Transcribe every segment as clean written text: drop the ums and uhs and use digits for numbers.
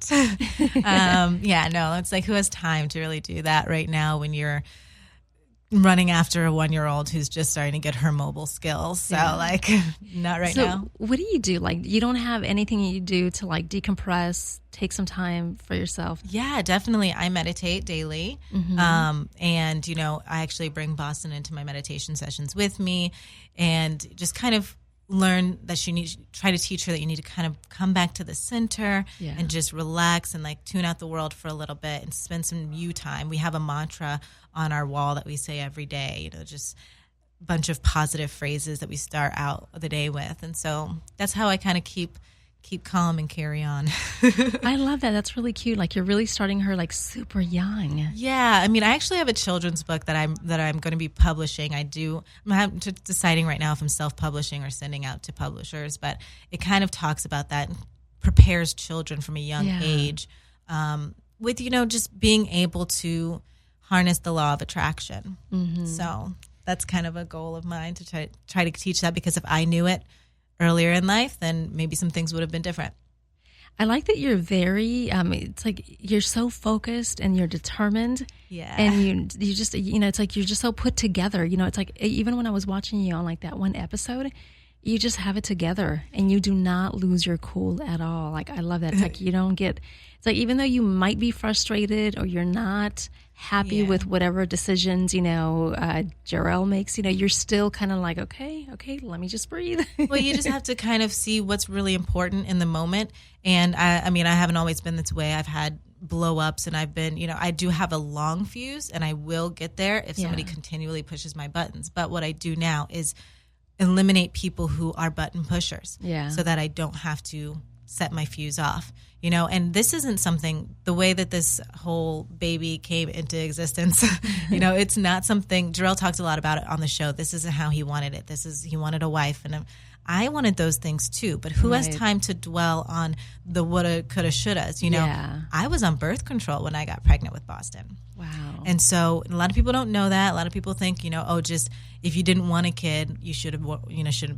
want. No, it's like, who has time to really do that right now when you're running after a 1-year-old who's just starting to get her mobile skills. So like, not right now. What do you do? Like, you don't have anything you do to like decompress, take some time for yourself? Yeah, definitely. I meditate daily. And, you know, I actually bring Boston into my meditation sessions with me and just kind of learn that try to teach her that you need to kind of come back to the center and just relax and like tune out the world for a little bit and spend some you time. We have a mantra on our wall that we say every day, you know, just a bunch of positive phrases that we start out the day with. And so that's how I kind of keep calm and carry on. I love that. That's really cute. Like, you're really starting her like super young. Yeah. I mean, I actually have a children's book that I'm going to be publishing. I'm deciding right now if I'm self-publishing or sending out to publishers, but it kind of talks about that and prepares children from a young age with, you know, just being able to harness the law of attraction. So that's kind of a goal of mine to try to teach that, because if I knew it earlier in life, then maybe some things would have been different. I like that you're very, it's like you're so focused and you're determined. Yeah. And you just, you know, it's like you're just so put together. You know, it's like even when I was watching you on like that one episode, you just have it together and you do not lose your cool at all. Like, I love that. It's like you don't get, it's like even though you might be frustrated or you're not happy with whatever decisions, you know, Jarrell makes, you know, you're still kind of like, okay, let me just breathe. Well, you just have to kind of see what's really important in the moment. And I mean, I haven't always been this way. I've had blow ups and I've been, you know, I do have a long fuse and I will get there if somebody continually pushes my buttons. But what I do now is eliminate people who are button pushers so that I don't have to set my fuse off, you know. And this isn't something, the way that this whole baby came into existence, you know, it's not something, Jarrell talked a lot about it on the show. This isn't how he wanted it. He wanted a wife, and I wanted those things too, but who has time to dwell on the woulda, coulda, shouldas, you know? I was on birth control when I got pregnant with Boston. Wow. And so a lot of people don't know that. A lot of people think, you know, oh, just if you didn't want a kid, you should have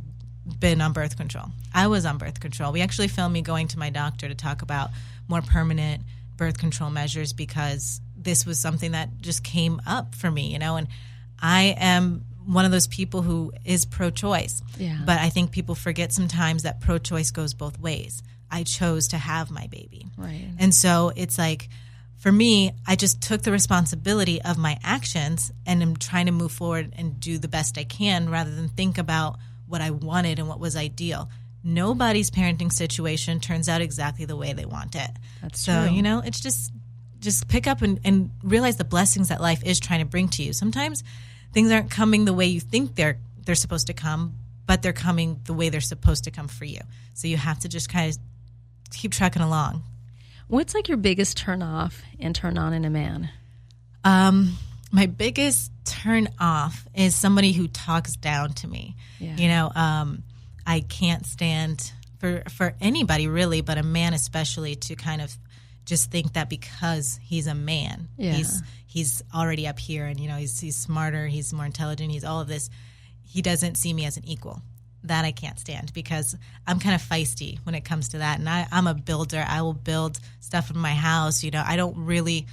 been on birth control. I was on birth control. We actually filmed me going to my doctor to talk about more permanent birth control measures, because this was something that just came up for me, you know, and I am one of those people who is pro-choice. Yeah. But I think people forget sometimes that pro-choice goes both ways. I chose to have my baby. Right. And so it's like, for me, I just took the responsibility of my actions and am trying to move forward and do the best I can rather than think about what I wanted and what was ideal. Nobody's parenting situation turns out exactly the way they want it. That's true. So, you know, it's just pick up and realize the blessings that life is trying to bring to you. Sometimes things aren't coming the way you think they're supposed to come, but they're coming the way they're supposed to come for you. So you have to just kind of keep trucking along. What's like your biggest turn off and turn on in a man? My biggest turn off is somebody who talks down to me. Yeah. You know, I can't stand for anybody really, but a man especially, to kind of just think that because he's a man, he's already up here, and you know, he's smarter, he's more intelligent, he's all of this. He doesn't see me as an equal. That I can't stand, because I'm kind of feisty when it comes to that, and I'm a builder. I will build stuff in my house. You know, I don't really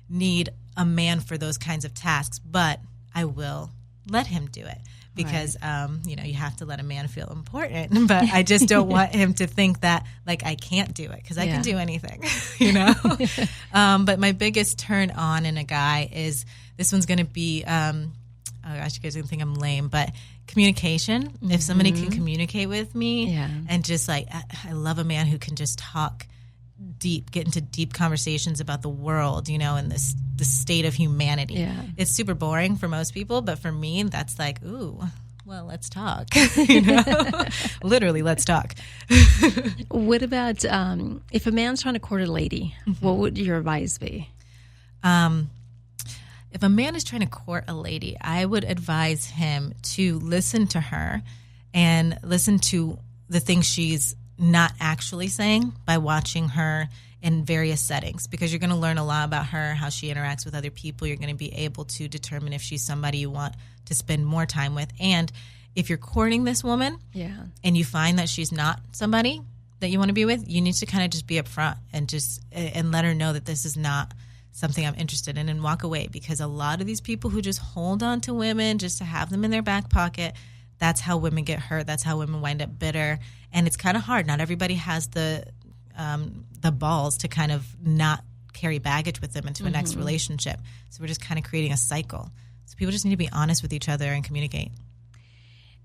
need a man for those kinds of tasks, but I will let him do it, because you know, you have to let a man feel important. But I just don't want him to think that like I can't do it, because I can do anything, you know. But my biggest turn on in a guy is, this one's going to be, oh gosh, you guys are going to think I'm lame, but communication. Mm-hmm. If somebody can communicate with me and just like, I love a man who can just talk deep, get into deep conversations about the world, you know, and the state of humanity. Yeah. It's super boring for most people, but for me, that's like, ooh, well, let's talk, you know, literally, let's talk. What about if a man's trying to court a lady, what would your advice be? If a man is trying to court a lady, I would advise him to listen to her and listen to the things she's not actually saying by watching her in various settings, because you're going to learn a lot about her, how she interacts with other people. You're going to be able to determine if she's somebody you want to spend more time with. And if you're courting this woman and you find that she's not somebody that you want to be with, you need to kind of just be upfront and let her know that this is not something I'm interested in, and walk away, because a lot of these people who just hold on to women just to have them in their back pocket, that's how women get hurt. That's how women wind up bitter. And it's kind of hard. Not everybody has the balls to kind of not carry baggage with them into a next relationship. So we're just kind of creating a cycle. So people just need to be honest with each other and communicate.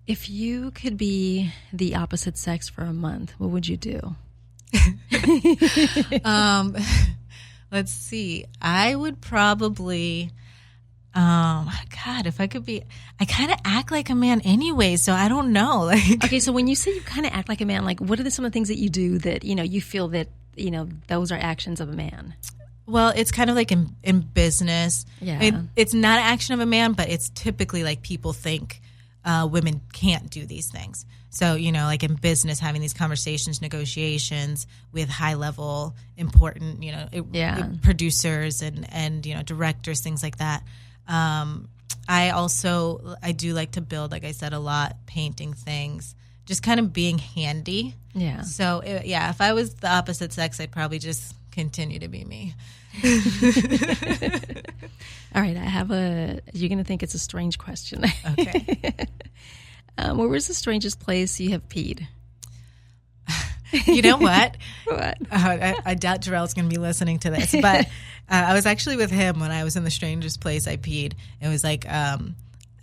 If you could be the opposite sex for a month, what would you do? Let's see. I would probably, if I could be, I kind of act like a man anyway, so I don't know. Okay, so when you say you kind of act like a man, like what are some of the things that you do that, you feel that, those are actions of a man? Well, it's kind of like in business. Yeah. It's not an action of a man, but it's typically like people think women can't do these things. So, like in business, having these conversations, negotiations with high-level, important, producers and directors, things like that. I do like to build, like I said, a lot, painting things, just kind of being handy. Yeah. So, if I was the opposite sex, I'd probably just continue to be me. All right, you're going to think it's a strange question. Okay. Where was the strangest place you have peed? You know what? What? I doubt Jarrell's going to be listening to this, but I was actually with him when I was in the strangest place I peed. It was like,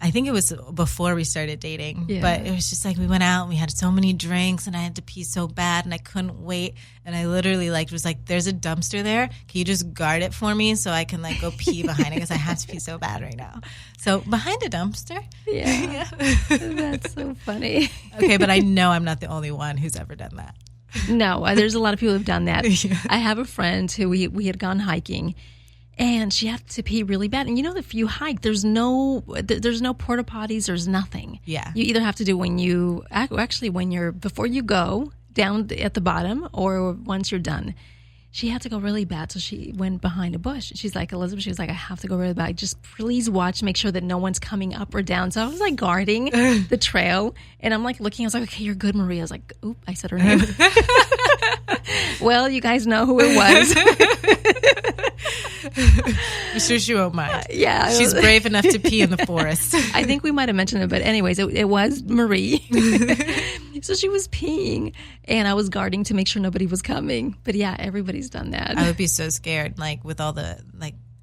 I think it was before we started dating, but it was just like we went out and we had so many drinks and I had to pee so bad and I couldn't wait. And I literally was like, there's a dumpster there. Can you just guard it for me so I can go pee behind it, because I have to pee so bad right now. So behind a dumpster. Yeah. That's so funny. Okay, but I know I'm not the only one who's ever done that. No, there's a lot of people who've done that. Yeah. I have a friend who we had gone hiking. And she had to pee really bad. And if you hike, there's no porta potties, there's nothing. Yeah. You either have to do before you go down at the bottom or once you're done. She had to go really bad, so she went behind a bush. She's like, Elizabeth, she was like, I have to go really bad. Just please watch, make sure that no one's coming up or down. So I was guarding the trail, and I'm looking. I was like, okay, you're good, Maria. I was like, oop, I said her name. Well, you guys know who it was. I'm sure she won't mind. Yeah. She's brave enough to pee in the forest. I think we might have mentioned it, but anyways, it was Marie. So she was peeing, and I was guarding to make sure nobody was coming. But yeah, everybody's done that. I would be so scared, with all the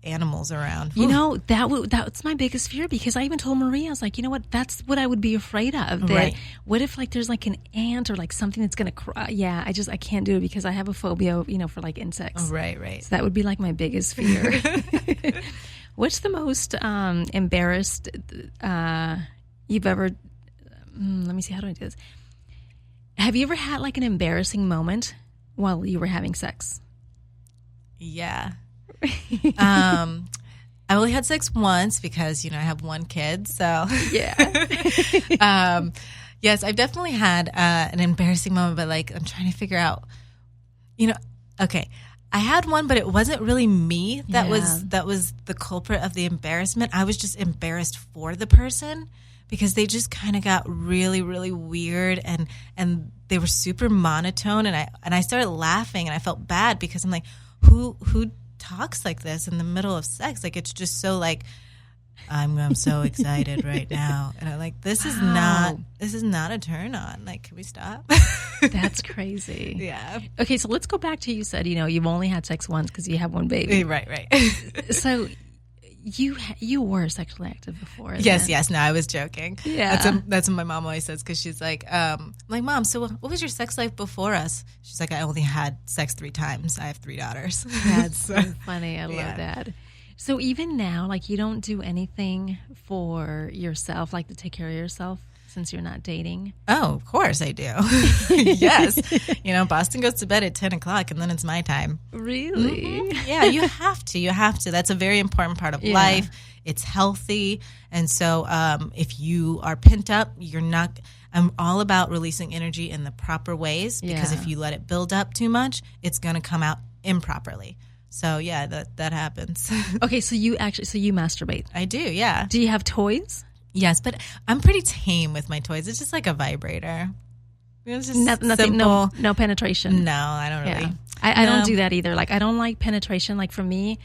animals around. That's my biggest fear, because I even told Marie, I was like, you know what? That's what I would be afraid of. Right. What if there's an ant or something that's going to cry? Yeah, I can't do it because I have a phobia, for insects. Oh, right. So that would be my biggest fear. What's the most embarrassed you've ever? Let me see. How do I do this? Have you ever had an embarrassing moment while you were having sex? Yeah. I only had sex once because I have one kid, so yeah. Yes, I've definitely had an embarrassing moment, but I'm trying to figure out, okay, I had one, but it wasn't really me that was the culprit of the embarrassment. I was just embarrassed for the person, because they just kind of got really, really weird, and they were super monotone, and I started laughing, and I felt bad because I'm like, who talks like this in the middle of sex? It's just so I'm so excited right now, and I'm like, this is not a turn on. Can we stop? That's crazy. Yeah. Okay, so let's go back to, you said you've only had sex once because you have one baby. Right. So you were sexually active before. Yes. No, I was joking. Yeah. That's what my mom always says, because she's like, I'm like, Mom, so what was your sex life before us? She's like, I only had sex 3 times. I have 3 daughters. That's so funny. I love that. So even now, you don't do anything for yourself, to take care of yourself, since you're not dating? Oh, of course I do. Yes. Boston goes to bed at 10 o'clock, and then it's my time. Really? Mm-hmm. Yeah, you have to. That's a very important part of life. It's healthy. And so if you are pent up, I'm all about releasing energy in the proper ways, because if you let it build up too much, it's going to come out improperly. So yeah, that happens. Okay, so you masturbate? I do, yeah. Do you have toys? Yes, but I'm pretty tame with my toys. It's just like a vibrator. It's just nothing, no penetration. No, I don't really. I don't do that either. Like, I don't like penetration. Like, for me,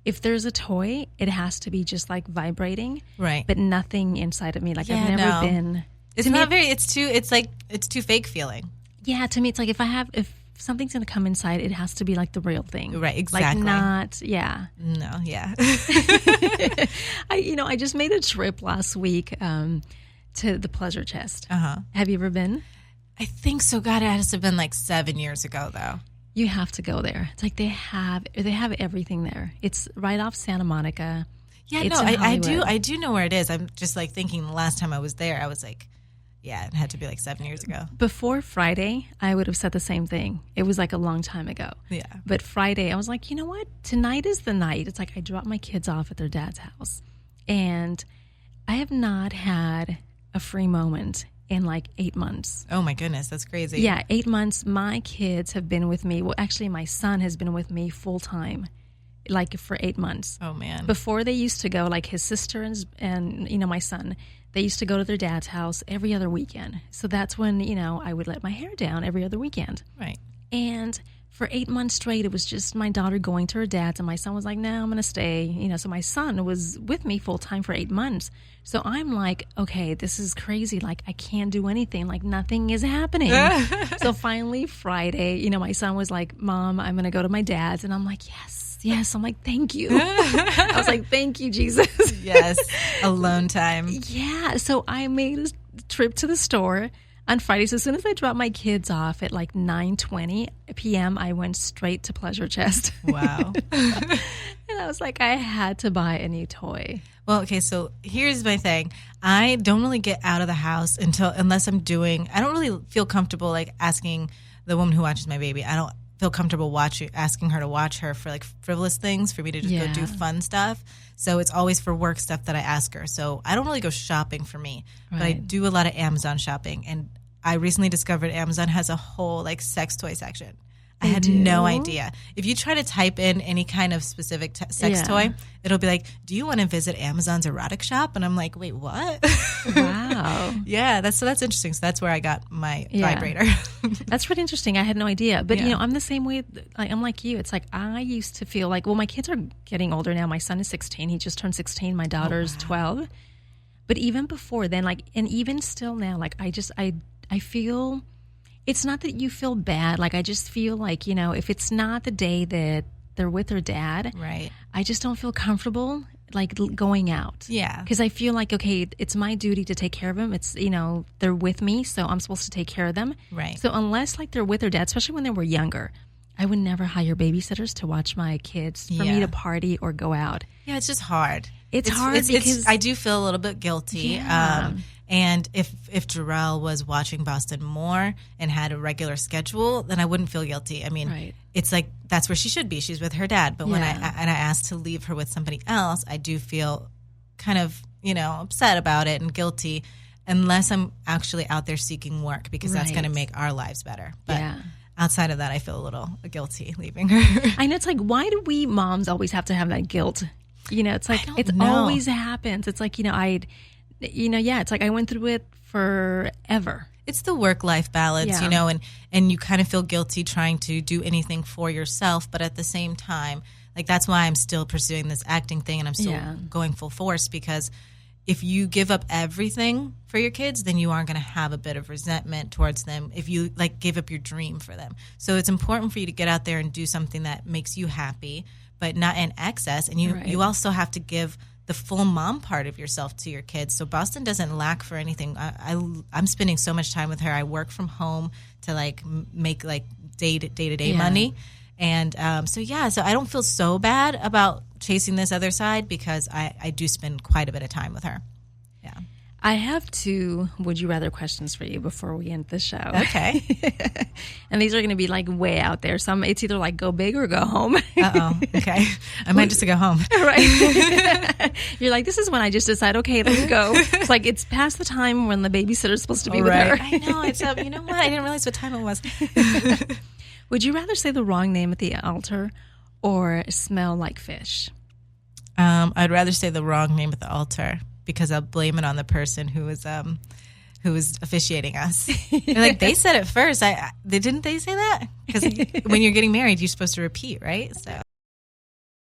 if there's a toy, it has to be just like vibrating, right? But nothing inside of me. Like, I've never been. It's not very. It's too fake feeling. Yeah, to me, it's like if something's gonna come inside, it has to be like the real thing, right? Exactly. Like, not, No, yeah. I just made a trip last week to the Pleasure Chest. Have you ever been? I think so. God, it has to have been like 7 years ago, though. You have to go there. It's like they have everything there. It's right off Santa Monica. Yeah, no, I do know where it is. I'm just like thinking the last time I was there, I was like, yeah, it had to be like 7 years ago. Before Friday, I would have said the same thing. It was like a long time ago. Yeah. But Friday, I was like, you know what? Tonight is the night. It's like I dropped my kids off at their dad's house. And I have not had a free moment in like 8 months. Oh my goodness, that's crazy. Yeah, 8 months. My kids have been with me. Well, actually, my son has been with me full time, like for 8 months. Oh man. Before, they used to go, like his sister and my son, they used to go to their dad's house every other weekend. So that's when, I would let my hair down every other weekend. Right. And for 8 months straight, it was just my daughter going to her dad's, and my son was like, no, I'm going to stay. So my son was with me full time for 8 months. So I'm like, okay, this is crazy. Like, I can't do anything. Like, nothing is happening. So finally, Friday, my son was like, Mom, I'm going to go to my dad's. And I'm like, yes. I'm like, thank you. I was like, thank you, Jesus. Yes. Alone time. Yeah. So I made a trip to the store on Friday. So as soon as I dropped my kids off at like 9:20 p.m., I went straight to Pleasure Chest. Wow. And I was like, I had to buy a new toy. Well, okay, so here's my thing. I don't really get out of the house unless I don't really feel comfortable like asking the woman who watches my baby. I don't feel comfortable asking her to watch her for like frivolous things, for me to just go do fun stuff. So it's always for work stuff that I ask her. So I don't really go shopping for me, but I do a lot of Amazon shopping. And I recently discovered Amazon has a whole like sex toy section. I had no idea. If you try to type in any kind of specific sex toy, it'll be like, do you want to visit Amazon's erotic shop? And I'm like, wait, what? Wow. Yeah, that's interesting. So that's where I got my vibrator. That's really interesting. I had no idea. But, I'm the same way. I'm like you. It's like I used to feel like, well, my kids are getting older now. My son is 16. He just turned 16. My daughter's 12. But even before then, like, and even still now, like, I feel... It's not that you feel bad. Like, I just feel like, if it's not the day that they're with their dad, right? I just don't feel comfortable, like, going out. Yeah. Because I feel like, okay, it's my duty to take care of them. It's, they're with me, so I'm supposed to take care of them. Right. So unless, like, they're with their dad, especially when they were younger, I would never hire babysitters to watch my kids for me to party or go out. Yeah, it's just hard. It's hard because... I do feel a little bit guilty. Yeah. And if Jarrell was watching Boston more and had a regular schedule, then I wouldn't feel guilty. I mean, It's like that's where she should be. She's with her dad. But when I asked to leave her with somebody else, I do feel kind of, upset about it and guilty, unless I'm actually out there seeking work, because that's going to make our lives better. But outside of that, I feel a little guilty leaving her. I know. It's like, why do we moms always have to have that guilt? It's like it always happens. It's like, it's like I went through it forever. It's the work-life balance, and you kind of feel guilty trying to do anything for yourself, but at the same time, like, that's why I'm still pursuing this acting thing, and I'm still going full force, because if you give up everything for your kids, then you are going to have a bit of resentment towards them if you, like, give up your dream for them. So it's important for you to get out there and do something that makes you happy, but not in excess, and you also have to give the full mom part of yourself to your kids. So Boston doesn't lack for anything. I'm spending so much time with her. I work from home to like make like day-to-day money. And so I don't feel so bad about chasing this other side, because I do spend quite a bit of time with her. Yeah. I have 2 would you rather questions for you before we end the show. Okay. And these are going to be like way out there. It's either like go big or go home. Uh-oh. Okay. I might just go home. Right. You're like, this is when I just decide, okay, let's go. It's like it's past the time when the babysitter's supposed to be with her. I know. It's you know what? I didn't realize what time it was. Would you rather say the wrong name at the altar or smell like fish? I'd rather say the wrong name at the altar, because I'll blame it on the person who was who was officiating us. Like, they said it first. Didn't they say that? Because when you're getting married, you're supposed to repeat, right? So.